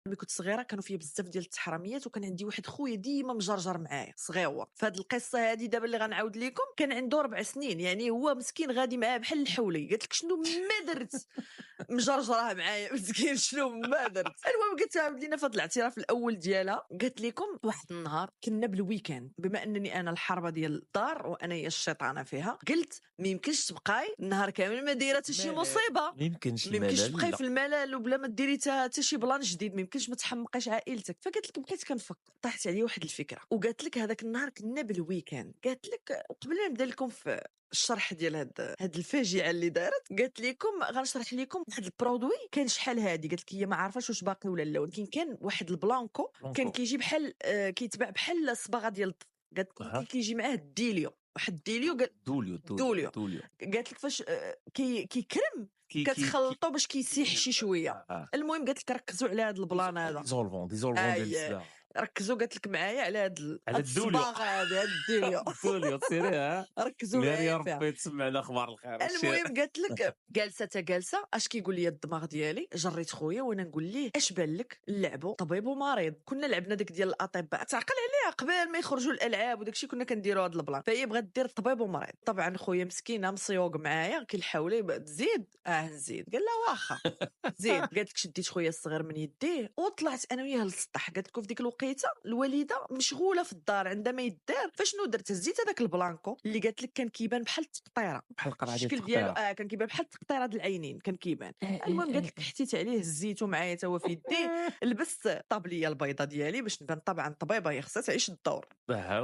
ملي كنت صغيره كانوا فيا بزاف ديال التحرميات، وكان عندي واحد خويا ديما مجرجر معايا صغيور. فهاد القصه هادي دابا اللي غنعاود لكم كان عنده 4 سنين، يعني هو مسكين غادي معاه بحال الحولي. قالت لك شنو ما درت مجرجراه معايا مسكين شنو ما درت. المهم قلت لها لينا في هذا الاعتراف الاول ديالها. قالت لكم واحد النهار كنا بالويكاند، بما انني انا الحربه ديال الدار وانا هي الشيطانه فيها، قلت ما يمكنش تبقاي النهار كامل ما دايره حتى شي مصيبه، ما يمكنش ما يمكنش الملل، تبقاي لا. في الملل وبلا ما ديري حتى شي بلان جديد، ما يمكنش ما تحمقيش عائلتك. فقالت لك بقيت كنفكر، طاحت عليا واحد الفكره وقالت لك هذاك النهار كنا بالويكاند. قالت لك قبل ما نبدا لكم في الشرح ديال هاد الفاجعه اللي دارت، قالت لكم غنشرح لكم واحد البرودوي كان شحال هادي. قالت لك هي ما عارفاش واش باقي ولا لا، ولكن كان واحد البلانكو كان كيجي بحال كيتباع بحال الصباغه ديال الطف. قالت لك كيجي معاه الديليو، واحد الديليو. دوليو. قالت لك فاش كيكرم كتخلطو باش كيسيح شي شويه. المهم قالت لك ركزوا على هذا البلان هذا، ديزولفون ديال الصباغه. ركزوا قالت لك معايا على هاد الدوليو. الصباغه هذه، هاد الديليو. الدوليو تسيريها، ركزوا يا معايا فيها. ربي تسمعنا اخبار الخير. المهم قالت لك جالسه اش كيقول لي الدماغ ديالي. جريت خويا وانا نقول ليه اش بان لك نلعبوا طبيب ومريض. كنا لعبنا داك ديال الاطباء، تعقل عليها قبل ما يخرجوا الالعاب وداكشي كنا كنديروا هذا البلان. فهي بغات دير طبيب ومريض. طبعا خويا مسكينه مصيوق معايا كيحاولي تزيد نزيد. قال لها واخا زيد. قالت لك شديت خويا الصغير من يديه وطلعت انا وياه للسطح. قالت لك في ديك الوقيته الوالده مشغوله في الدار عندها ما يدار. فشنو درت؟ هزيت هذاك البلانكو اللي قالت لك كان كيبان بحال التقطيره، بحال القرعه ديال الشكل ديالو كان كيبان بحال التقطيره د العينين كان كيبان. المهم قالت لك حتيت عليه هزيته معايا تا هو في يديه. لبست الطابليه البيضاء ديالي باش نبان طبعا طبيبه هي خصها تعيش الدور.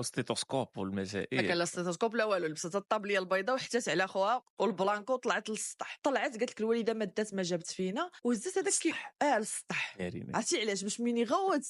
ستيتوسكوب والمسائل. ما كان لا ستيتوسكوب لا والو. لبست الطابليه البيضاء وحتات على خوها والبلانكو وطلعت للسطح. طلعت قالت لك الوالده ما دات ما جابت فينا وهزت هذاك للسطح. عرفتي علاش؟ باش مين يغوت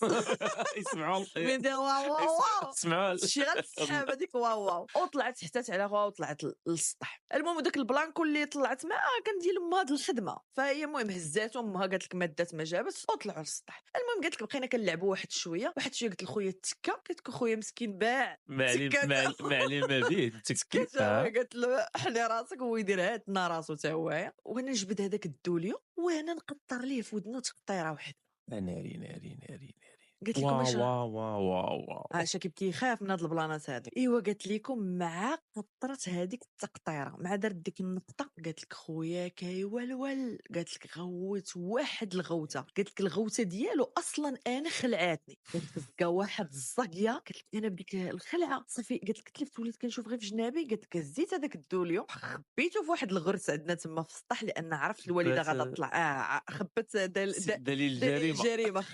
يسمعوا من دير واو واو يسمعوا شي غير السحابه ديك واو واو. وطلعت حتات على خوها وطلعت للسطح. المهم داك البلانكو اللي طلعت معاه كان ديال امها هاد الخدمه. فهي المهم هزات امها قالت لك ما دات ما جابت وطلعوا للسطح. المهم قالت لك بقينا كنلعبوا واحد شويه قلت لخويا التكه. قالت لك خويا مسكين باع ما علم به تكه. قالت له حني راسك هو يدير هاتنا راسو تا هو. وانا نجبد هذاك الدوليو وانا نقطر ليه في ودنو تقطيره واحده. ناري قلت لكم اش واو عاشا كيخاف من هاد البلانات هادو. ايوا قالت لكم مع قطرت هذيك التقطيره مع درت ديك النقطه. قالت لك خويا كيولول. قالت لك غوت واحد الغوته. قالت لك الغوته ديالو اصلا انا خلعاتني. قالت لك بقى واحد الزاقيه. قالت لك انا بديك الخلعه صافي. قالت لك تلفت وليت كنشوف غير في جنابي. قالت لك هزيت هذاك الدوليو خبيته في واحد الغرس عندنا تما في السطح لان عرفت الوالده غادا تطلع. خبت دليل الجريمه.